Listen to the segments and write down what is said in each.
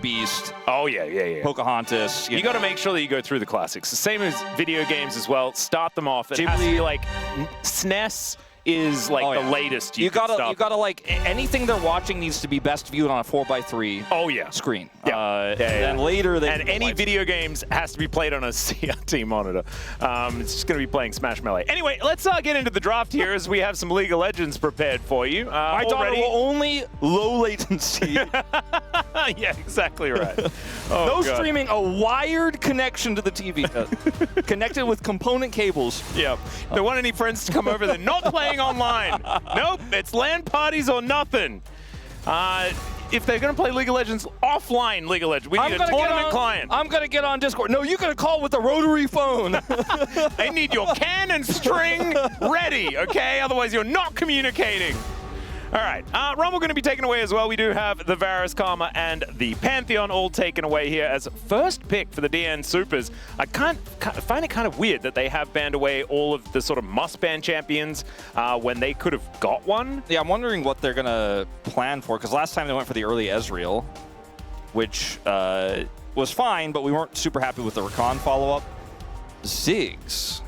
Beast. Oh, yeah. Pocahontas. You got to make sure that you go through the classics. The same as video games as well. Start them off. It has to be like SNES is like the latest. You gotta like anything they're watching needs to be best viewed on a 4x3 screen. Then later they and any video games has to be played on a CRT monitor. It's just going to be playing Smash Melee. Anyway, let's get into the draft here as we have some League of Legends prepared for you. My daughter will only low latency. Yeah, exactly right. No streaming, a wired connection to the TV. Connected with component cables. Yep. Don't want any friends to come over. They're not playing online. Nope, it's LAN parties or nothing. If they're going to play League of Legends, offline League of Legends, we need a tournament client. I'm going to get on Discord. No, you got to call with a rotary phone. They need your CAN and string ready, okay? Otherwise, you're not communicating. All right, Rumble going to be taken away as well. We do have the Varus, Karma, and the Pantheon all taken away here as first pick for the DN Supers. I find it kind of weird that they have banned away all of the sort of must-ban champions when they could have got one. Yeah, I'm wondering what they're going to plan for, because last time they went for the early Ezreal, which was fine, but we weren't super happy with the Rakan follow-up. Ziggs.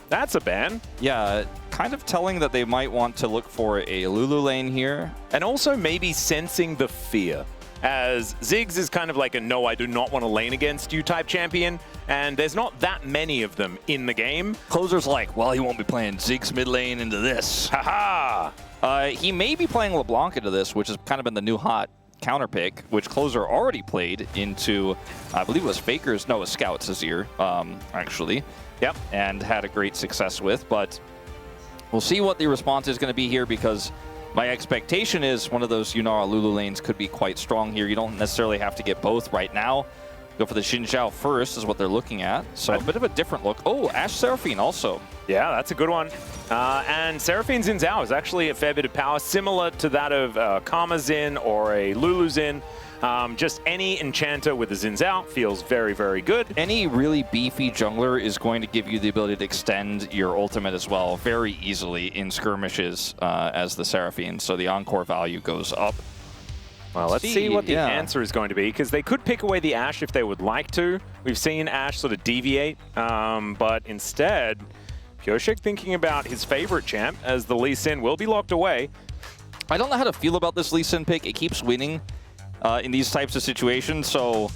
That's a ban. Yeah, kind of telling that they might want to look for a Lulu lane here. And also maybe sensing the fear, as Ziggs is kind of like a no, I do not want to lane against you type champion, and there's not that many of them in the game. Closer's like, well, he won't be playing Ziggs mid lane into this. Haha! He may be playing LeBlanc into this, which has kind of been the new hot counter pick, which Closer already played into, I believe it was Faker's, no, it was Scout's Azir, actually. Yep. And had a great success with, but we'll see what the response is going to be here, because my expectation is one of those Yunara Lulu lanes could be quite strong here. You don't necessarily have to get both right now. Go for the Xin Zhao first is what they're looking at. So a bit of a different look. Oh, Ashe Seraphine also. Yeah, that's a good one. And Seraphine Xin Zhao is actually a fair bit of power, similar to that of Karma Xin or a Lulu Xin. Just any enchanter with a Xin Zhao feels very, very good. Any really beefy jungler is going to give you the ability to extend your ultimate as well very easily in skirmishes as the Seraphine, so the encore value goes up. Well, let's see what the answer is going to be, because they could pick away the Ashe if they would like to. We've seen Ashe sort of deviate, but instead, Pyoshik thinking about his favorite champ, as the Lee Sin will be locked away. I don't know how to feel about this Lee Sin pick. It keeps winning in these types of situations, so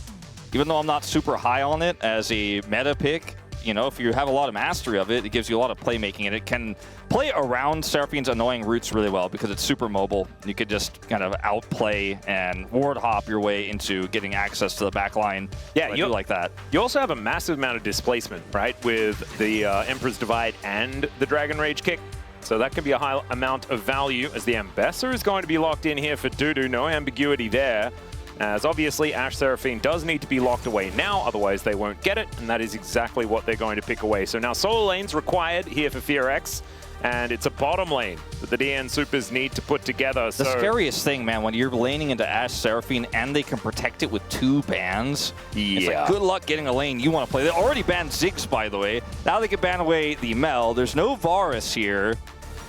even though I'm not super high on it as a meta pick, you know, if you have a lot of mastery of it, it gives you a lot of playmaking, and it can play around Seraphine's annoying roots really well because it's super mobile. You could just kind of outplay and ward hop your way into getting access to the back line. Yeah, you like that. You also have a massive amount of displacement, right, with the Emperor's Divide and the Dragon Rage kick. So that can be a high amount of value, as the Ambassador is going to be locked in here for Dudu. No ambiguity there, as obviously Ashe Seraphine does need to be locked away now, otherwise they won't get it, and that is exactly what they're going to pick away. So now solo lane's required here for FearX, and it's a bottom lane that the DN Supers need to put together. The scariest thing, man, when you're laning into Ashe Seraphine and they can protect it with 2 bans, it's like, good luck getting a lane you want to play. They already banned Ziggs, by the way. Now they can ban away the Mel. There's no Varus here.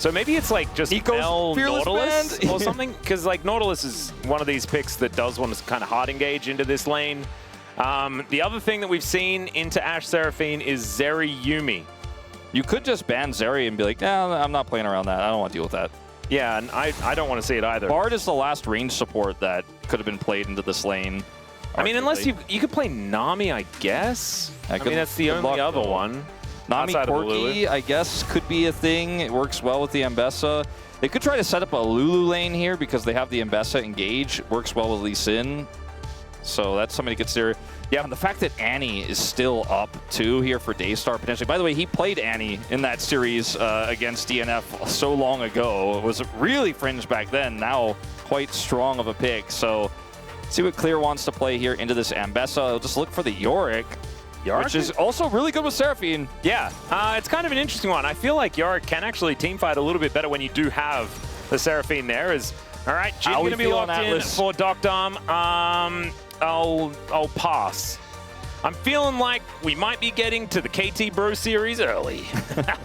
So maybe it's like just Mel Nautilus or something, because like Nautilus is one of these picks that does want to kind of hard engage into this lane. The other thing that we've seen into Ashe Seraphine is Zeri Yuumi. You could just ban Zeri and be like, nah, I'm not playing around that. I don't want to deal with that. Yeah, and I don't want to see it either. Bard is the last range support that could have been played into this lane. I mean, unless you could play Nami, I guess. I mean, that's the only other one. Nami Corki, I guess, could be a thing. It works well with the Ambessa. They could try to set up a Lulu lane here because they have the Ambessa engage. It works well with Lee Sin. So that's something to consider. Yeah, and the fact that Annie is still up, too, here for Daystar, potentially. By the way, he played Annie in that series against DNF so long ago. It was really fringe back then, now quite strong of a pick. So see what Clear wants to play here into this Ambessa. I'll just look for the Yorick. Which is also really good with Seraphine. Yeah, it's kind of an interesting one. I feel like Yorick can actually teamfight a little bit better when you do have the Seraphine there. All right, Jin going to be locked in for Docdom. I'll pass. I'm feeling like we might be getting to the KT Bro series early.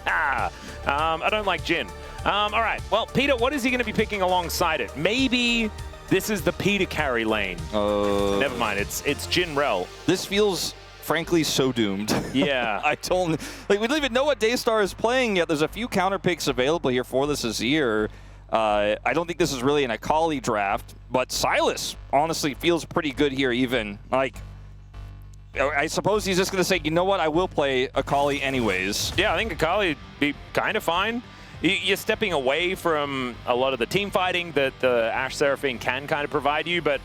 I don't like Jin. All right, well, Peter, what is he going to be picking alongside it? Maybe This is the Peter carry lane. Never mind, it's Jin Rel. This feels, frankly, so doomed. Yeah. I don't, like, we don't even know what Daystar is playing yet. There's a few counter picks available here for this year. I don't think this is really an Akali draft, but Silas honestly feels pretty good here even. Like, I suppose he's just going to say, you know what, I will play Akali anyways. Yeah, I think Akali would be kind of fine. You're stepping away from a lot of the team fighting that the Ashe Seraphine can kind of provide you, but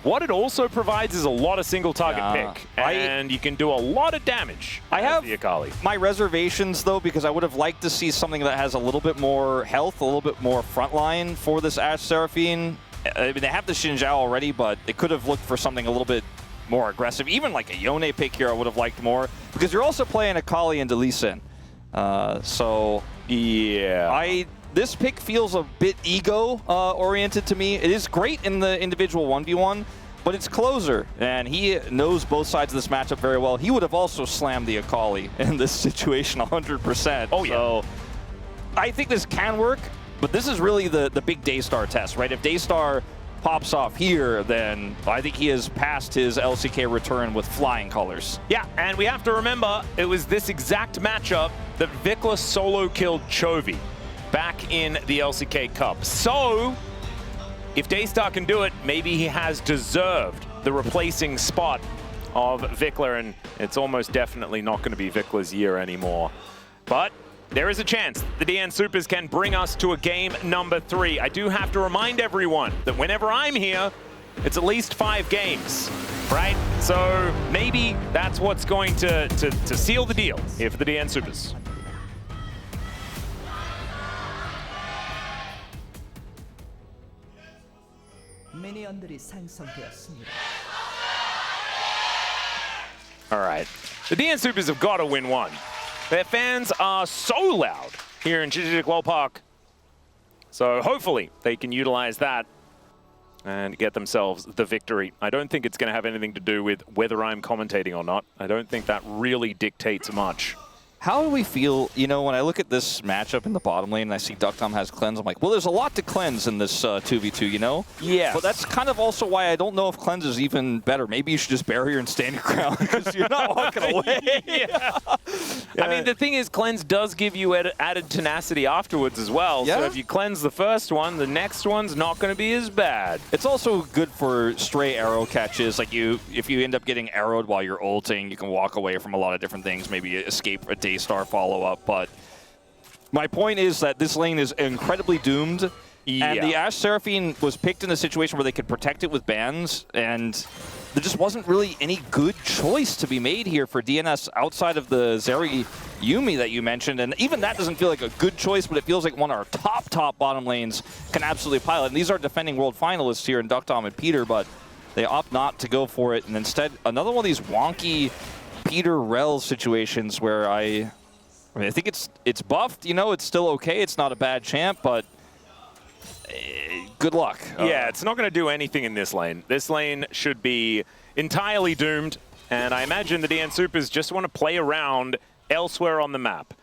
what it also provides is a lot of single target pick, and you can do a lot of damage. I have the Akali. My reservations, though, because I would have liked to see something that has a little bit more health, a little bit more frontline for this Ashe Seraphine. I mean, they have the Xin Zhao already, but they could have looked for something a little bit more aggressive. Even like a Yone pick here I would have liked more, because you're also playing Akali into Lee Sin. So, yeah. This pick feels a bit ego-oriented to me. It is great in the individual 1v1, but it's closer, and he knows both sides of this matchup very well. He would have also slammed the Akali in this situation 100%. Oh, yeah. So I think this can work, but this is really the big Daystar test, right? If Daystar pops off here, then I think he has passed his LCK return with flying colors. Yeah, and we have to remember, it was this exact matchup that Vikla solo killed Chovy back in the LCK Cup. So, if Daystar can do it, maybe he has deserved the replacing spot of Vikla, and it's almost definitely not going to be Vikla's year anymore. But there is a chance the DN Supers can bring us to a game number 3. I do have to remind everyone that whenever I'm here, it's at least 5 games, right? So maybe that's what's going to seal the deal here for the DN Supers. All right, the DN Supers have got to win one. Their fans are so loud here in Chichik Park. So hopefully they can utilize that and get themselves the victory. I don't think it's going to have anything to do with whether I'm commentating or not. I don't think that really dictates much. How do we feel, you know, when I look at this matchup in the bottom lane and I see Duckdom has cleanse, I'm like, well, there's a lot to cleanse in this 2v2, you know? Yeah. But that's kind of also why I don't know if cleanse is even better. Maybe you should just barrier and stand your ground because you're not walking away. Yeah. I mean, the thing is, cleanse does give you added tenacity afterwards as well. Yeah. So if you cleanse the first one, the next one's not going to be as bad. It's also good for stray arrow catches. Like if you end up getting arrowed while you're ulting, you can walk away from a lot of different things, maybe escape a Daystar follow-up. But my point is that this lane is incredibly doomed. Yeah. And the Ashe Seraphine was picked in a situation where they could protect it with bans, and there just wasn't really any good choice to be made here for DNS outside of the Zeri Yuumi that you mentioned. And even that doesn't feel like a good choice, but it feels like one of our top bottom lanes can absolutely pilot. And these are defending world finalists here in Duckdom and Peter, but they opt not to go for it. And instead, another one of these wonky Peter Rel situations where I think it's buffed, you know, it's still okay. It's not a bad champ, but good luck. Yeah, it's not going to do anything in this lane. This lane should be entirely doomed, and I imagine the DN Supers just want to play around elsewhere on the map.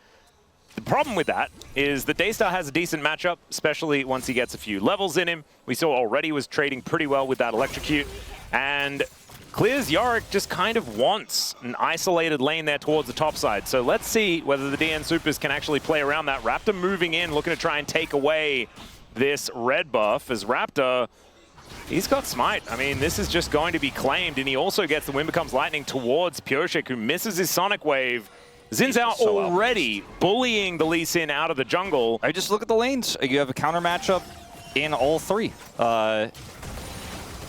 The problem with that is that Daystar has a decent matchup, especially once he gets a few levels in him. We saw already was trading pretty well with that Electrocute, and Clear's Yorick just kind of wants an isolated lane there towards the top side. So let's see whether the DN Supers can actually play around that. Raptor moving in, looking to try and take away this red buff as Raptor, he's got Smite. I mean, this is just going to be claimed, and he also gets the Wind Becomes Lightning towards Pyosik, who misses his Sonic Wave. Xin Zhao so already bullying the Lee Sin out of the jungle. I just look at the lanes. You have a counter matchup in all 3.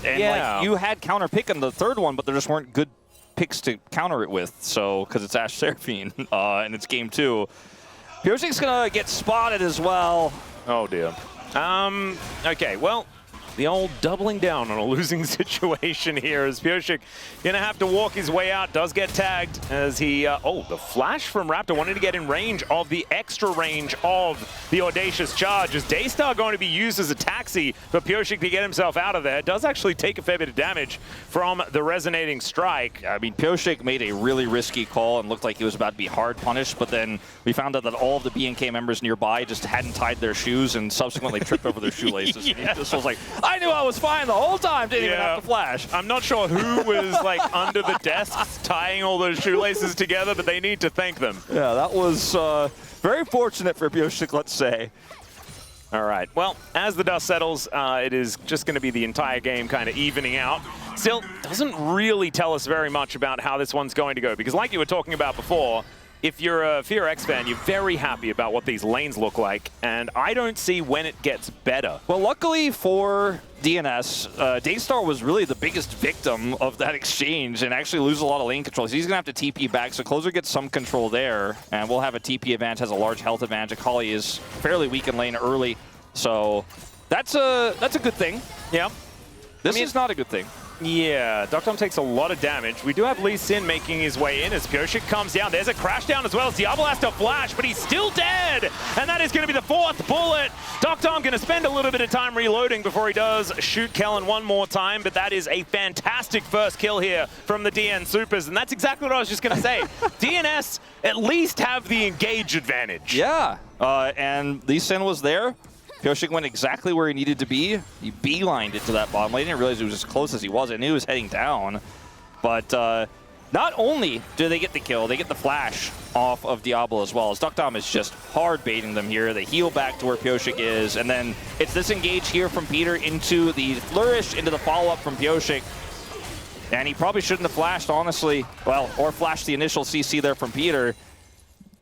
And like, you had counter pick in the third one, but there just weren't good picks to counter it with. So, because it's Ashe Seraphine, and it's game 2. Pyosik's gonna get spotted as well. Oh dear. Okay, well, the old doubling down on a losing situation here as Pyosik gonna have to walk his way out, does get tagged as he, oh, the flash from Raptor wanting to get in range of the extra range of the Audacious Charge. Is Daystar going to be used as a taxi for Pyosik to get himself out of there? Does actually take a fair bit of damage from the Resonating Strike. I mean, Pyosik made a really risky call and looked like he was about to be hard punished, but then we found out that all of the BNK members nearby just hadn't tied their shoes and subsequently tripped over their shoelaces. Yeah. This was like, I knew I was fine the whole time, didn't even have to flash. I'm not sure who was like under the desks tying all those shoelaces together, but they need to thank them. Yeah, that was very fortunate for Pyosik, let's say. All right, well, as the dust settles, it is just going to be the entire game kind of evening out. Still, doesn't really tell us very much about how this one's going to go, because like you were talking about before, if you're a FearX fan, you're very happy about what these lanes look like, and I don't see when it gets better. Well, luckily for DNS, Daystar was really the biggest victim of that exchange and actually lose a lot of lane control. So he's going to have to TP back, so Closer gets some control there, and we'll have a TP advantage, has a large health advantage. Akali is fairly weak in lane early, so that's a good thing. Yeah. This is not a good thing. Yeah, Doctom takes a lot of damage. We do have Lee Sin making his way in as Pyosik comes down. There's a crash down as well as Diablo has to flash, but he's still dead. And that is going to be the 4th bullet. Doctom going to spend a little bit of time reloading before he does shoot Kellen one more time, but that is a fantastic first kill here from the DN Supers. And that's exactly what I was just going to say. DNS at least have the engage advantage. Yeah, and Lee Sin was there. Pyosik went exactly where he needed to be. He beelined it to that bottom lane. He didn't realize it was as close as he was. I knew he was heading down. But not only do they get the kill, they get the flash off of Diablo as well. As Doctom is just hard baiting them here. They heal back to where Pyosik is. And then it's this engage here from Peter into the flourish, into the follow-up from Pyosik. And he probably shouldn't have flashed, honestly. Well, or flashed the initial CC there from Peter.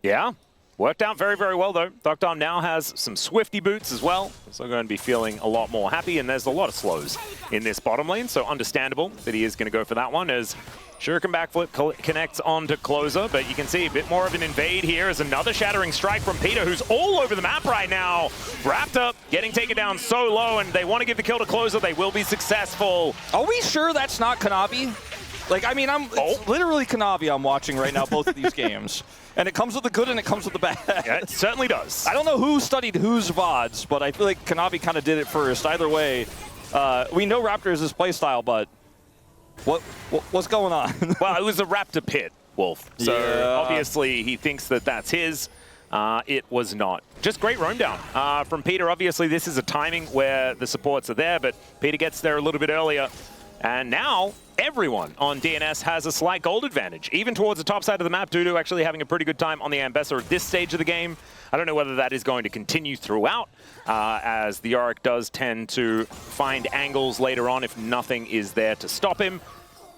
Yeah. Worked out very, very well, though. Doctom now has some Swifty boots as well, so going to be feeling a lot more happy, and there's a lot of slows in this bottom lane, so understandable that he is going to go for that one as Shuriken backflip connects onto Closer, but you can see a bit more of an invade here as another shattering strike from Peter, who's all over the map right now. Wrapped up, getting taken down so low, and they want to give the kill to Closer. They will be successful. Are we sure that's not Kanavi? Like, I mean, it's literally Kanavi I'm watching right now, both of these games. And it comes with the good and it comes with the bad. Yeah, it certainly does. I don't know who studied whose VODs, but I feel like Kanavi kind of did it first. Either way, we know Raptor is his playstyle, but what's going on? Well, it was a Raptor pit, Wolf. So obviously he thinks that that's his. It was not. Just great roam down from Peter. Obviously this is a timing where the supports are there, but Peter gets there a little bit earlier. And now everyone on DNS has a slight gold advantage. Even towards the top side of the map, Dudu actually having a pretty good time on the Ambessa at this stage of the game. I don't know whether that is going to continue throughout, as the Yorick does tend to find angles later on if nothing is there to stop him.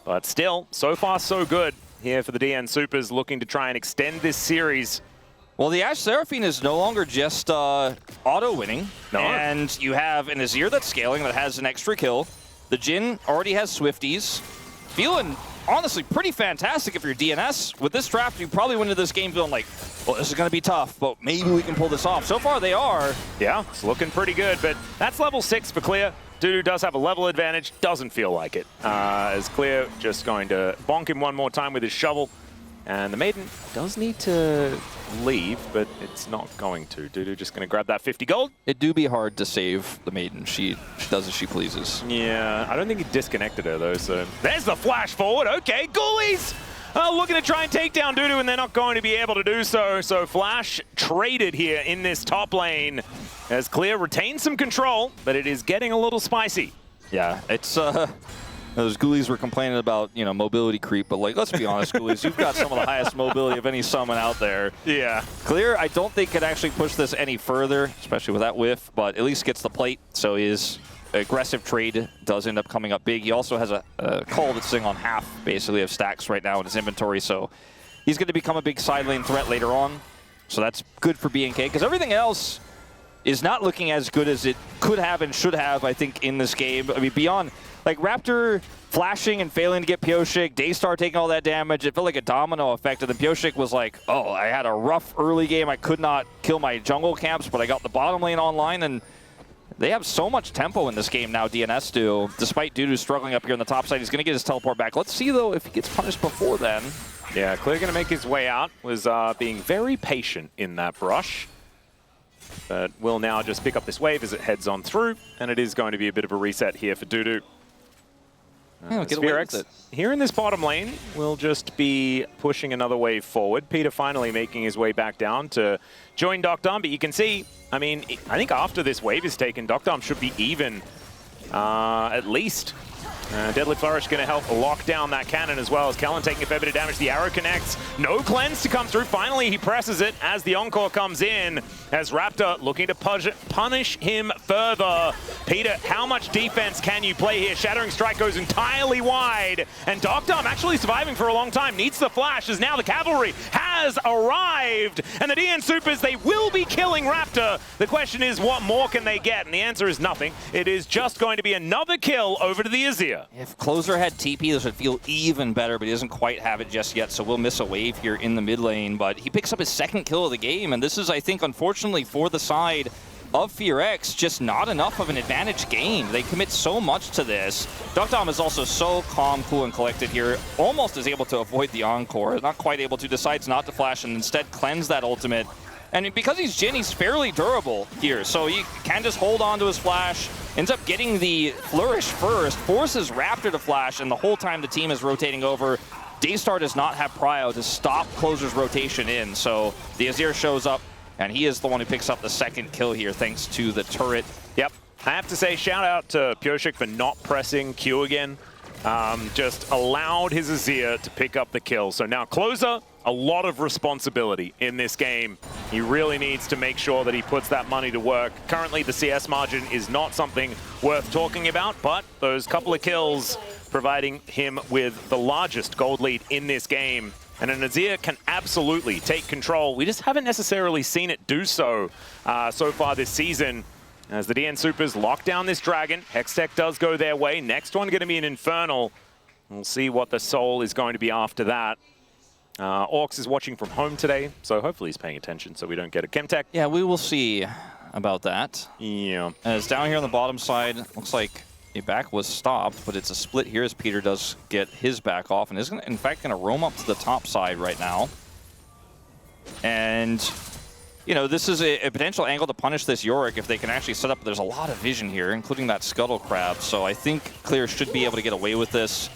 But still, so far so good here for the DN Supers, looking to try and extend this series. Well, the Ashe Seraphine is no longer just auto-winning. No. And you have an Azir that's scaling that has an extra kill. The Jhin already has Swifties. Feeling, honestly, pretty fantastic if you're DNS. With this draft, you probably went into this game feeling like, well, this is going to be tough, but maybe we can pull this off. So far, they are. Yeah, it's looking pretty good, but that's level 6 for Clear. Dudu does have a level advantage, doesn't feel like it. As Clear just going to bonk him one more time with his shovel. And the Maiden does need to leave, but it's not going to. Dudu just going to grab that 50 gold. It do be hard to save the Maiden. She does as she pleases. Yeah, I don't think he disconnected her, though, so... There's the flash forward. Okay, Ghoulies looking to try and take down Dudu, and they're not going to be able to do so. So Flash traded here in this top lane as Clear retains some control, but it is getting a little spicy. Yeah, it's... Those Ghoulies were complaining about, you know, mobility creep, but, like, let's be honest, Ghoulies, you've got some of the highest mobility of any summon out there. Yeah. Clear, I don't think could actually push this any further, especially with that whiff, but at least gets the plate, so his aggressive trade does end up coming up big. He also has a call that's sitting on half, basically, of stacks right now in his inventory, so he's going to become a big side lane threat later on, so that's good for BNK, because everything else is not looking as good as it could have and should have, I think, in this game. I mean, beyond... Like, Raptor flashing and failing to get Pyosik, Daystar taking all that damage, it felt like a domino effect. And then Pyosik was like, oh, I had a rough early game. I could not kill my jungle camps, but I got the bottom lane online. And they have so much tempo in this game now, DNS do. Despite Dudu struggling up here on the top side, he's going to get his teleport back. Let's see, though, if he gets punished before then. Yeah, Clear going to make his way out. Was being very patient in that brush. But will now just pick up this wave as it heads on through. And it is going to be a bit of a reset here for Dudu. SphereX here in this bottom lane will just be pushing another wave forward. Peter finally making his way back down to join Doctom, but you can see, I mean, I think after this wave is taken, Doctom should be even at least. Deadly Flourish going to help lock down that cannon as well as Kellen taking a fair bit of damage. The arrow connects. No cleanse to come through. Finally, he presses it as the encore comes in. As Raptor looking to punish him further. Peter, how much defense can you play here? Shattering Strike goes entirely wide. And Doctorm actually surviving for a long time. Needs the flash as now the cavalry has arrived. And the DN Supers, they will be killing Raptor. The question is, what more can they get? And the answer is nothing. It is just going to be another kill over to the Azir. If Closer had TP, this would feel even better, but he doesn't quite have it just yet, so we'll miss a wave here in the mid lane. But he picks up his second kill of the game, and this is, I think, unfortunately for the side of FearX, just not enough of an advantage game. They commit so much to this. Doctorm is also so calm, cool, and collected here, almost is able to avoid the encore, not quite able to, decides not to flash and instead cleanse that ultimate. And because he's Jhin, he's fairly durable here, so he can just hold on to his flash, ends up getting the flourish first, forces Raptor to flash, and the whole time the team is rotating over, Daystar does not have prio to stop Closer's rotation in, so the Azir shows up, and he is the one who picks up the second kill here, thanks to the turret. Yep, I have to say, shout out to Pioshik for not pressing Q again. Just allowed his Azir to pick up the kill. So now Closer, a lot of responsibility in this game. He really needs to make sure that he puts that money to work. Currently, the CS margin is not something worth talking about, but those couple of kills providing him with the largest gold lead in this game. And an Azir can absolutely take control. We just haven't necessarily seen it do so so far this season. As the DN Supers lock down this dragon, Hextech does go their way. Next one going to be an Infernal. We'll see what the Soul is going to be after that. Orcs is watching from home today, so hopefully he's paying attention so we don't get a Chemtech. Yeah, we will see about that. Yeah. As down here on the bottom side, looks like a back was stopped, but it's a split here as Peter does get his back off and is in fact going to roam up to the top side right now. And you know, this is a potential angle to punish this Yorick if they can actually set up. There's a lot of vision here, including that Scuttle Crab. So I think Clear should be able to get away with this.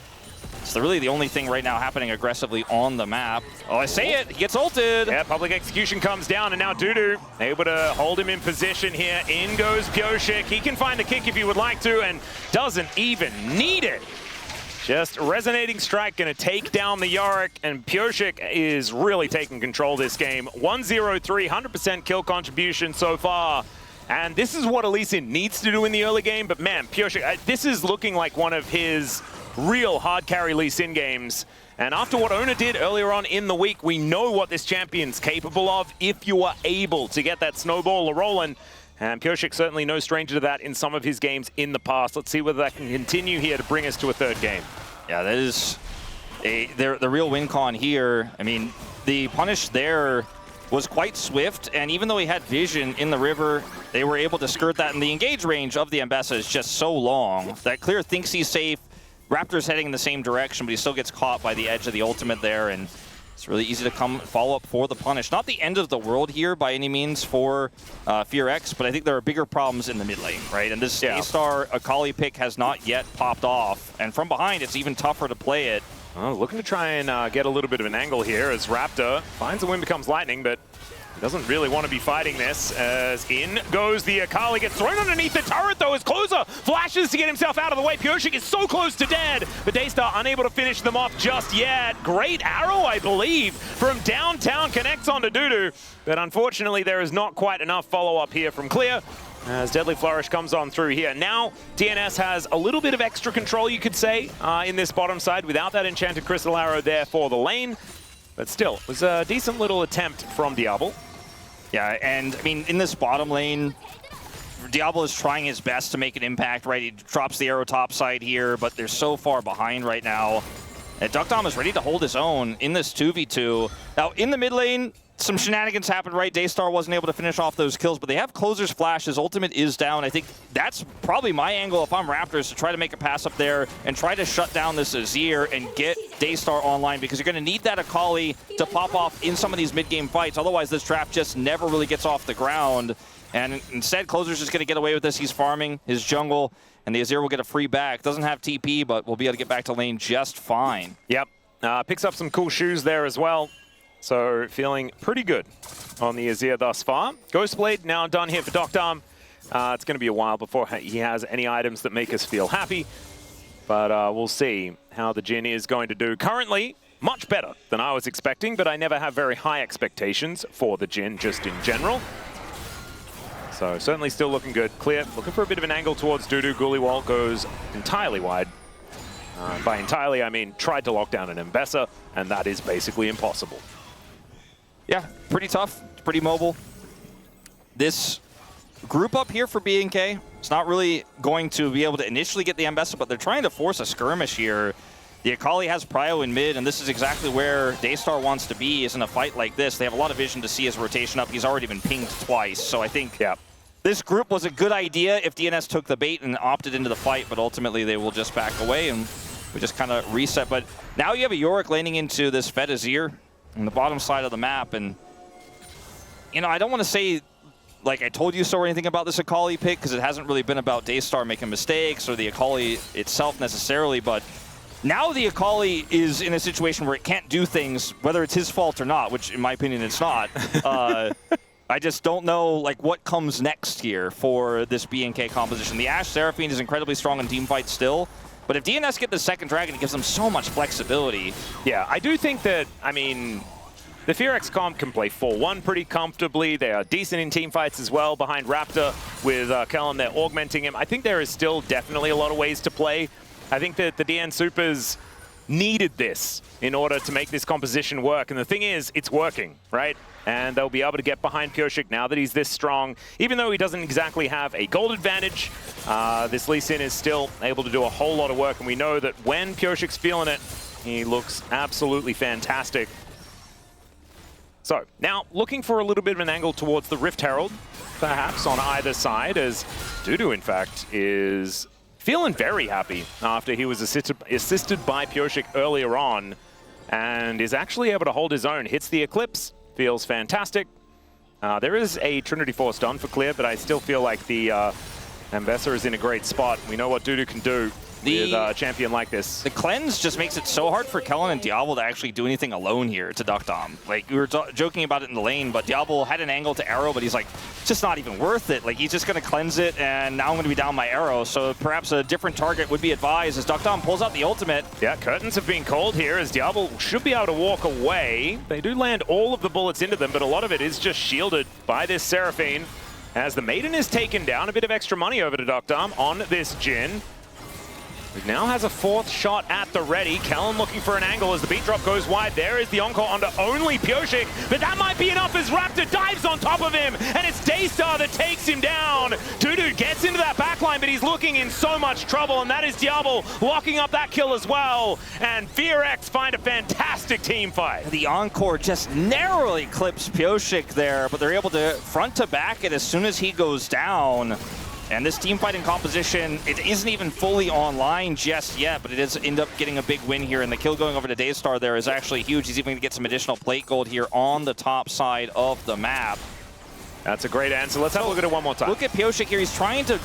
It's really the only thing right now happening aggressively on the map. Oh, I say it, he gets ulted. Yeah, Public Execution comes down, and now Dudu able to hold him in position here. In goes Pioshik. He can find the kick if he would like to, and doesn't even need it. Just Resonating Strike going to take down the Yorick, and Pioshik is really taking control this game. 1-0-3, 100% kill contribution so far. And this is what Elysian needs to do in the early game, but man, Pioshik, this is looking like one of his real hard carry Lee Sin games. And after what Ona did earlier on in the week, we know what this champion's capable of if you are able to get that snowball rolling. And Pioshik certainly no stranger to that in some of his games in the past. Let's see whether that can continue here to bring us to a third game. Yeah, that is the real win con here. I mean, the punish there was quite swift, and even though he had vision in the river, they were able to skirt that, and the engage range of the Ambessa is just so long that Clear thinks he's safe. Raptor's heading in the same direction, but he still gets caught by the edge of the ultimate there, and it's really easy to come follow up for the punish. Not the end of the world here by any means for FearX, but I think there are bigger problems in the mid lane, right? And this A-Star Akali pick has not yet popped off, and from behind it's even tougher to play it. Looking to try and get a little bit of an angle here as Raptor finds the Wind Becomes Lightning, but doesn't really want to be fighting this, as in goes the Akali. Gets thrown underneath the turret, though, as Closer flashes to get himself out of the way. Pioshik is so close to dead, but Daystar unable to finish them off just yet. Great arrow, I believe, from downtown, connects onto Dudu, but unfortunately there is not quite enough follow-up here from Clear, as Deadly Flourish comes on through here. Now, DNS has a little bit of extra control, you could say, in this bottom side, without that Enchanted Crystal Arrow there for the lane. But still, it was a decent little attempt from Diablo. Yeah, and I mean, in this bottom lane, Diablo is trying his best to make an impact, right? He drops the arrow top side here, but they're so far behind right now. And Duckdom is ready to hold his own in this 2v2. Now, in the mid lane, some shenanigans happened, right? Daystar wasn't able to finish off those kills, but they have Closer's flash. His ultimate is down. I think that's probably my angle if I'm Raptors, to try to make a pass up there and try to shut down this Azir and get Daystar online, because you're going to need that Akali to pop off in some of these mid-game fights. Otherwise, this trap just never really gets off the ground. And instead, Closer's just going to get away with this. He's farming his jungle, and the Azir will get a free back. Doesn't have TP, but will be able to get back to lane just fine. Yep. Picks up some cool shoes there as well. So feeling pretty good on the Azir thus far. Ghostblade now done here for Doctorm. It's going to be a while before he has any items that make us feel happy. But we'll see how the Jhin is going to do. Currently, much better than I was expecting, but I never have very high expectations for the Jhin, just in general. So certainly still looking good. Clear, looking for a bit of an angle towards Dudu. Guliwal goes entirely wide. By entirely, I mean tried to lock down an Mbessa, and that is basically impossible. Yeah, pretty tough, pretty mobile. This group up here for BNK, it's not really going to be able to initially get the Mbessa, but they're trying to force a skirmish here. The Akali has Prio in mid, and this is exactly where Daystar wants to be, is in a fight like this. They have a lot of vision to see his rotation up. He's already been pinged twice, so I think this group was a good idea if DNS took the bait and opted into the fight, but ultimately they will just back away, and we just kind of reset. But now you have a Yorick laning into this Fed Azir on the bottom side of the map, and you know, I don't want to say like I told you so or anything about this Akali pick, because it hasn't really been about Daystar making mistakes or the Akali itself necessarily, but now the Akali is in a situation where it can't do things, whether it's his fault or not, which in my opinion it's not. I just don't know like what comes next here for this BNK composition. The Ashe Seraphine is incredibly strong in team fights still, but if DNS get the second dragon, it gives them so much flexibility. Yeah, I do think that, I mean, the FearX comp can play 4-1 pretty comfortably. They are decent in team fights as well behind Raptor with Kellen. They're augmenting him. I think there is still definitely a lot of ways to play. I think that the DN Supers needed this in order to make this composition work. And the thing is, it's working, right? And they'll be able to get behind Pyosik now that he's this strong. Even though he doesn't exactly have a gold advantage, this Lee Sin is still able to do a whole lot of work. And we know that when Pyosik's feeling it, he looks absolutely fantastic. So now looking for a little bit of an angle towards the Rift Herald, perhaps on either side, as Dudu, in fact, is feeling very happy after he was assisted by Pyosik earlier on, and is actually able to hold his own. Hits the Eclipse, feels fantastic. There is a Trinity Force done for clear, but I still feel like the Mbessa is in a great spot. We know what Dudu can do with a champion like this. The cleanse just makes it so hard for Kellen and Diablo to actually do anything alone here to Duck Dom. Like, we were joking about it in the lane, but Diablo had an angle to arrow, but he's like, it's just not even worth it. Like, he's just going to cleanse it, and now I'm going to be down my arrow. So perhaps a different target would be advised as Duck Dom pulls out the ultimate. Yeah, curtains have been called here as Diablo should be able to walk away. They do land all of the bullets into them, but a lot of it is just shielded by this Seraphine. As the Maiden is taken down, a bit of extra money over to Duck Dom on this Jhin. He now has a fourth shot at the ready. Kellen looking for an angle as the beat drop goes wide. There is the encore onto only Pyosik, but that might be enough as Raptor dives on top of him, and it's Daystar that takes him down. Dudu gets into that backline, but he's looking in so much trouble, and that is Diablo locking up that kill as well. And FearX find a fantastic team fight. The encore just narrowly clips Pyosik there, but they're able to front to back it as soon as he goes down. And this team fighting composition, it isn't even fully online just yet, but it does end up getting a big win here. And the kill going over to Daystar there is actually huge. He's even going to get some additional plate gold here on the top side of the map. That's a great answer. Let's have a look at it one more time. Look at Pyosik here. He's trying to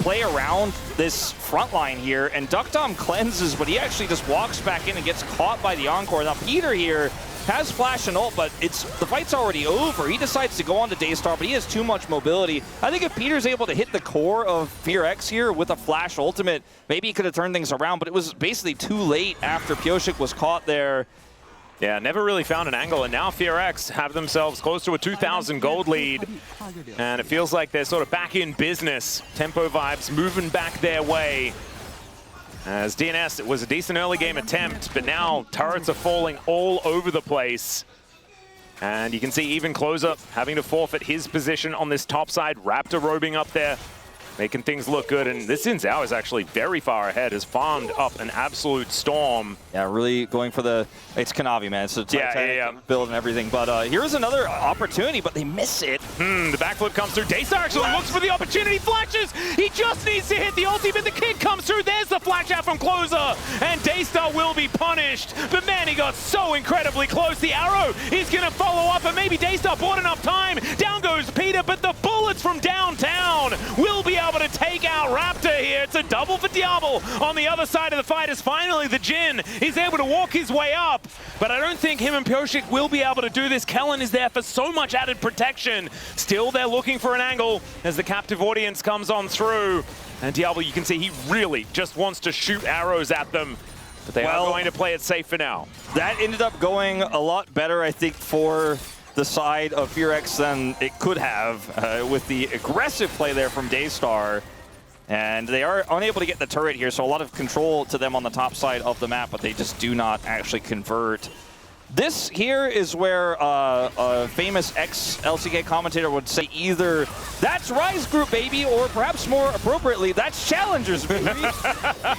play around this front line here, and Duck Dom cleanses, but he actually just walks back in and gets caught by the encore. Now, Peter here has flash and ult, but the fight's already over. He decides to go on to Daystar, but he has too much mobility. I think if Peter's able to hit the core of FearX here with a flash ultimate, maybe he could have turned things around, but it was basically too late after Pyosik was caught there. Yeah, never really found an angle, and now FearX have themselves close to a 2,000 gold lead, and it feels like they're sort of back in business. Tempo vibes moving back their way. As DNS, it was a decent early game attempt, but now turrets are falling all over the place. And you can see even Closer having to forfeit his position on this top side. Raptor roving up there, making things look good. And this Xin Zhao is actually very far ahead, has farmed up an absolute storm. Yeah, really going for the, it's Kanavi, man. It's a Titanic build and everything. But here's another opportunity, but they miss it. The backflip comes through. Daystar actually looks for the opportunity, flashes. He just needs to hit the ulti, but the kick comes through. There's the flash out from Closer, and Daystar will be punished. But man, he got so incredibly close. The arrow is going to follow up, and maybe Daystar bought enough time. Down goes Peter, but the bullets from downtown will be able to take out Raptor here. It's a double for Diablo on the other side of the fight as finally the Jhin is able to walk his way up. But I don't think him and Pyosik will be able to do this. Kellen is there for so much added protection. Still, they're looking for an angle as the captive audience comes on through. And Diablo, you can see he really just wants to shoot arrows at them. But they are going to play it safe for now. That ended up going a lot better, I think, for the side of BFX than it could have with the aggressive play there from Daystar. And they are unable to get the turret here, so a lot of control to them on the top side of the map, but they just do not actually convert. This here is where a famous ex-LCK commentator would say either, that's Rise Group, baby, or perhaps more appropriately, that's Challengers, baby.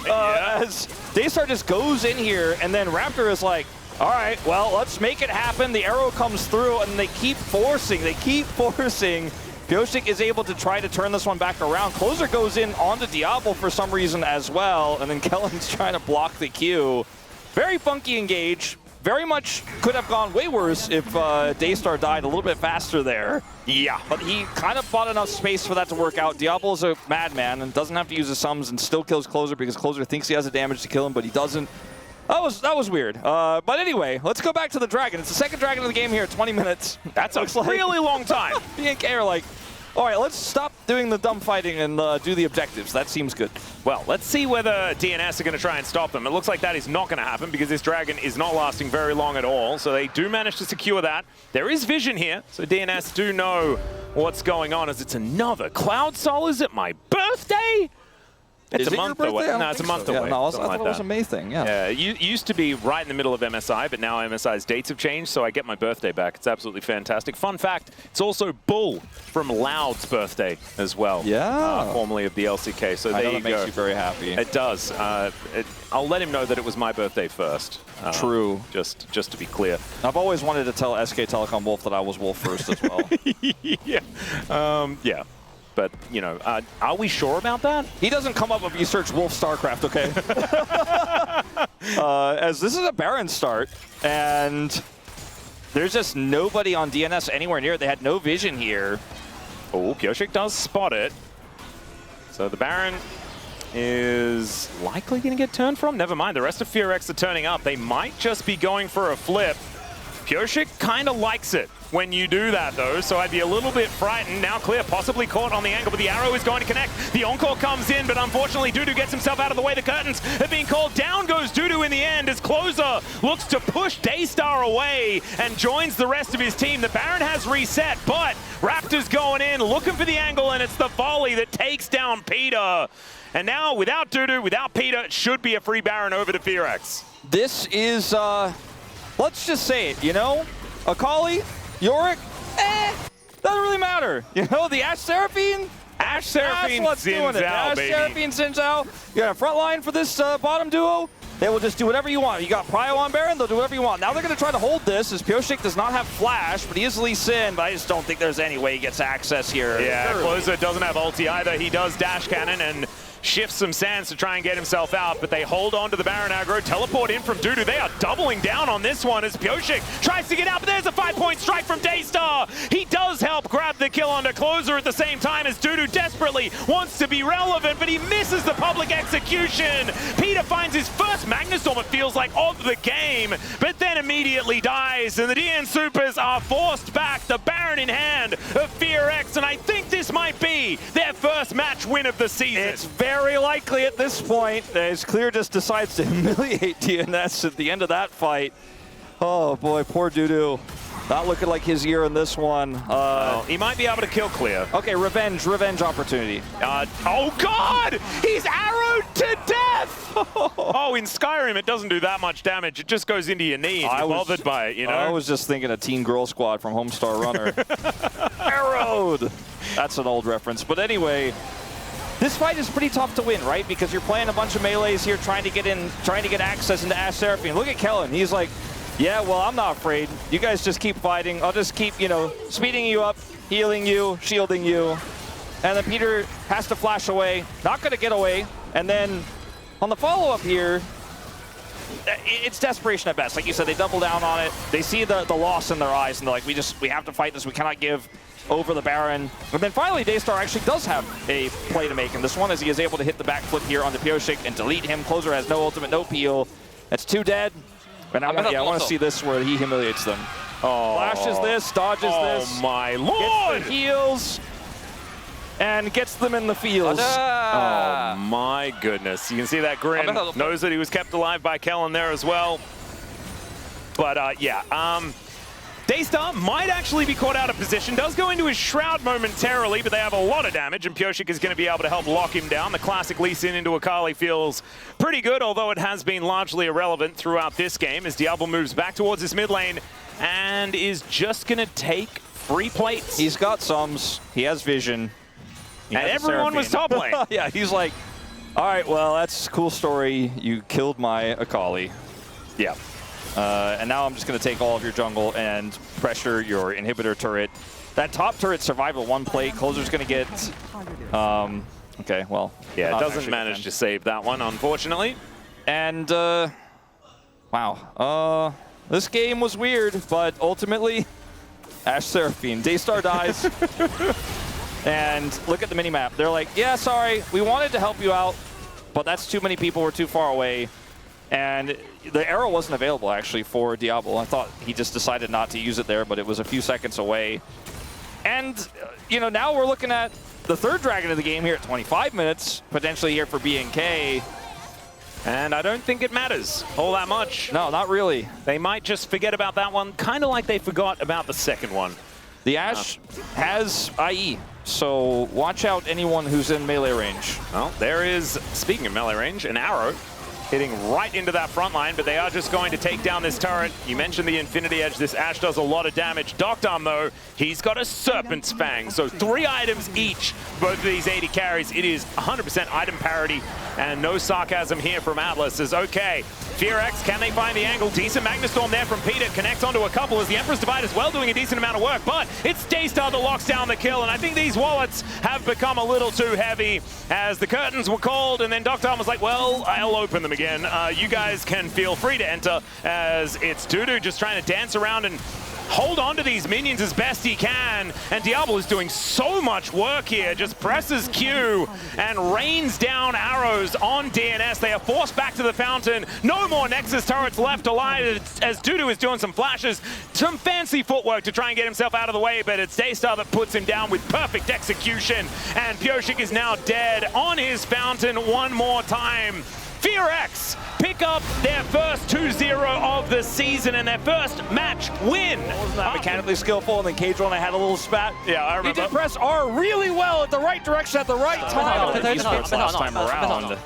As Daystar just goes in here, and then Raptor is like, all right, well, let's make it happen. The arrow comes through, and they keep forcing. Pyosik is able to try to turn this one back around. Closer goes in onto Diablo for some reason as well, and then Kellen's trying to block the Q. Very funky engage. Very much could have gone way worse if Daystar died a little bit faster there. Yeah, but he kind of bought enough space for that to work out. Diablo's a madman and doesn't have to use his sums and still kills Closer because Closer thinks he has the damage to kill him, but he doesn't. That was weird. But anyway, let's go back to the Dragon. It's the second Dragon of the game here, 20 minutes. That's a really long time. BNK are like, all right, let's stop doing the dumb fighting and do the objectives. That seems good. Well, let's see whether DNS are going to try and stop them. It looks like that is not going to happen because this Dragon is not lasting very long at all. So they do manage to secure that. There is vision here, so DNS do know what's going on as it's another Cloud Soul. Is it my birthday? It's a month away. No, it's a month away. No, I thought it was a May thing. Yeah. It used to be right in the middle of MSI, but now MSI's dates have changed, so I get my birthday back. It's absolutely fantastic. Fun fact, it's also Bull from Loud's birthday as well. Yeah. Formerly of the LCK. So there you go. That makes you very happy. It does. I'll let him know that it was my birthday first. True. Just to be clear. I've always wanted to tell SK Telecom Wolf that I was Wolf first as well. Yeah. Yeah. But, you know, are we sure about that? He doesn't come up if you search Wolf StarCraft, okay? As this is a Baron start, and there's just nobody on DNS anywhere near it. They had no vision here. Oh, Pyosik does spot it. So the Baron is likely going to get turned from. Never mind, the rest of BFX are turning up. They might just be going for a flip. Pyosik kind of likes it when you do that, though, so I'd be a little bit frightened. Now Clear possibly caught on the angle, but the arrow is going to connect. The encore comes in, but unfortunately Dudu gets himself out of the way. The curtains have been called. Down goes Dudu in the end as Closer looks to push Daystar away and joins the rest of his team. The Baron has reset, but Raptor's going in, looking for the angle, and it's the volley that takes down Peter. And now, without Dudu, without Peter, it should be a free Baron over to BFX. This is, let's just say it, you know? Akali, Yorick, doesn't really matter. You know, the Ashe Seraphine? Ashe Seraphine, what's doing it. Ashe Seraphine, Xin Zhao. You got a front line for this bottom duo. They will just do whatever you want. You got Prio on Baron, they'll do whatever you want. Now they're going to try to hold this as Pyosik does not have Flash, but he is Lee Sin, but I just don't think there's any way he gets access here. Yeah, Closer doesn't have ulti either. He does dash cannon and shifts some sands to try and get himself out, but they hold on to the Baron aggro. Teleport in from Dudu. They are doubling down on this one as Pyosik tries to get out, but there's a 5-point strike from Daystar. He does help grab the kill onto Closer at the same time as Dudu desperately wants to be relevant, but he misses the public execution. Peter finds his first Magnustorm, it feels like, of the game, but then immediately dies, and the DN Supers are forced back, the Baron in hand of BFX, and I think this might be their first match win of the season. It's very likely at this point, as Clear just decides to humiliate DNS at the end of that fight. Oh boy, poor Dudu. Not looking like his year in this one. He might be able to kill Clear. Okay, revenge opportunity. Oh God! He's arrowed to death! Oh, in Skyrim it doesn't do that much damage. It just goes into your knee and you're bothered by it, you know? I was just thinking of Teen Girl Squad from Homestar Runner. Arrowed! That's an old reference. But anyway, this fight is pretty tough to win, right? Because you're playing a bunch of melees here, trying to get access into Ashe Seraphine. Look at Kellen. He's like, yeah, well, I'm not afraid. You guys just keep fighting. I'll just keep, you know, speeding you up, healing you, shielding you. And then Peter has to flash away. Not going to get away. And then on the follow-up here, it's desperation at best. Like you said, they double down on it. They see the loss in their eyes, and they're like, we have to fight this. We cannot give over the Baron. And then finally, Daystar actually does have a play to make in this one, as he is able to hit the backflip here on the Pyosik and delete him. Closer has no ultimate, no peel. That's 2 dead. And I want to see this where he humiliates them. Oh. Flashes this, dodges this. Oh my lord! Gets the heals. And gets them in the fields. Oh my goodness. You can see that grin. Knows that he was kept alive by Kellen there as well. But yeah, Daystar might actually be caught out of position. Does go into his shroud momentarily, but they have a lot of damage, and Pyosik is going to be able to help lock him down. The classic Lee Sin into Akali feels pretty good, although it has been largely irrelevant throughout this game as Diablo moves back towards his mid lane and is just going to take free plates. He's got sums. He has vision. And everyone was top lane. Yeah, he's like, all right, well, that's a cool story. You killed my Akali. Yeah. And now I'm just going to take all of your jungle and pressure your inhibitor turret. That top turret survived with 1 plate. Closer's going to get... okay, well... Yeah, it doesn't manage to save that one, unfortunately. And, wow. This game was weird, but ultimately, Ashe Seraphine. Daystar dies. And look at the minimap. They're like, yeah, sorry, we wanted to help you out, but that's too many people. We're too far away. And the arrow wasn't available, actually, for Diablo. I thought he just decided not to use it there, but it was a few seconds away. And, you know, now we're looking at the 3rd dragon of the game here at 25 minutes, potentially here for BNK. And I don't think it matters all that much. No, not really. They might just forget about that one, kind of like they forgot about the 2nd one. The Ashe has IE, so watch out anyone who's in melee range. Well, there is, speaking of melee range, an arrow hitting right into that front line, but they are just going to take down this turret. You mentioned the Infinity Edge. This Ashe does a lot of damage. Doctarm, though, he's got a Serpent's Fang. So 3 items each, both of these 80 carries. It is 100% item parity, and no sarcasm here from Atlas. Is okay. FearX, can they find the angle? Decent Magnus Storm there from Peter. Connects onto a couple as the Emperor's Divide as well, doing a decent amount of work. But it's Daystar that locks down the kill, and I think these wallets have become a little too heavy as the curtains were called, and then Doctarm was like, well, I'll open them again. You guys can feel free to enter, as it's Dudu just trying to dance around and hold on to these minions as best he can. And Diablo is doing so much work here, just presses Q and rains down arrows on DNS. They are forced back to the fountain. No more Nexus turrets left alive as Dudu is doing some flashes, some fancy footwork to try and get himself out of the way, but it's Daystar that puts him down with perfect execution. And Pyosik is now dead on his fountain one more time. FearX pick up their first 2-0 of the season and their first match win. Wasn't that mechanically skillful? And then Cage Runner had a little spat. Yeah, I remember. He did press R really well at the right direction at the right time. Esports last time around.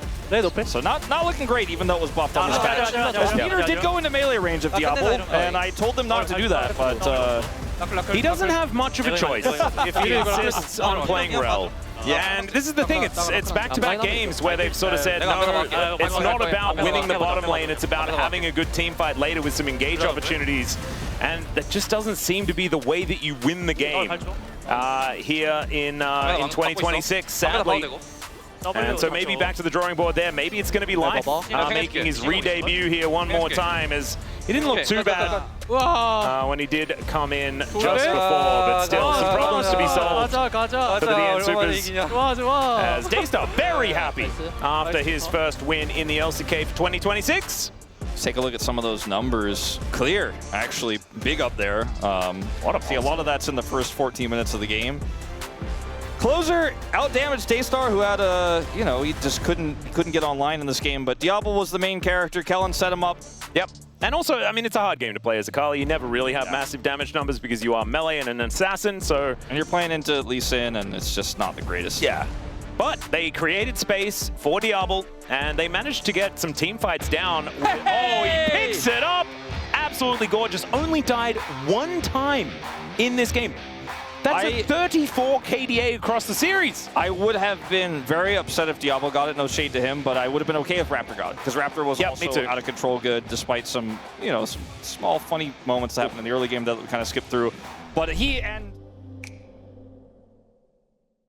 So not looking great, even though it was buffed on this patch. Peter did go into melee range of Diablo, and I told them not to do that, but he doesn't have much of a choice if he insists on playing Rel. Yeah, and this is the thing, it's back-to-back games where they've sort of said, no, it's not about winning the bottom lane, it's about having a good team fight later with some engage opportunities. And that just doesn't seem to be the way that you win the game here in 2026, sadly. And so maybe back to the drawing board there. Maybe it's going to be Life making his re-debut here one more time, as he didn't look too bad when he did come in just before, but still some problems to be solved for the DN Supers. As Daystar very happy after his first win in the LCK for 2026. Let's take a look at some of those numbers. Clear, actually, big up there. See, a lot of that's in the first 14 minutes of the game. Closer out-damaged Daystar, who had a, you know, he just couldn't get online in this game, but Diablo was the main character. Kellen set him up. Yep. And also, I mean, it's a hard game to play as Akali. You never really have massive damage numbers because you are melee and an assassin, so... And you're playing into Lee Sin, and it's just not the greatest. Yeah. But they created space for Diablo, and they managed to get some team fights down. Oh, he picks it up! Absolutely gorgeous. Only died 1 time in this game. That's a 34 KDA across the series. I would have been very upset if Diablo got it, no shade to him, but I would have been okay if Raptor got it, because Raptor was also out of control good, despite some, you know, some small funny moments that happened in the early game that we kind of skipped through. But he and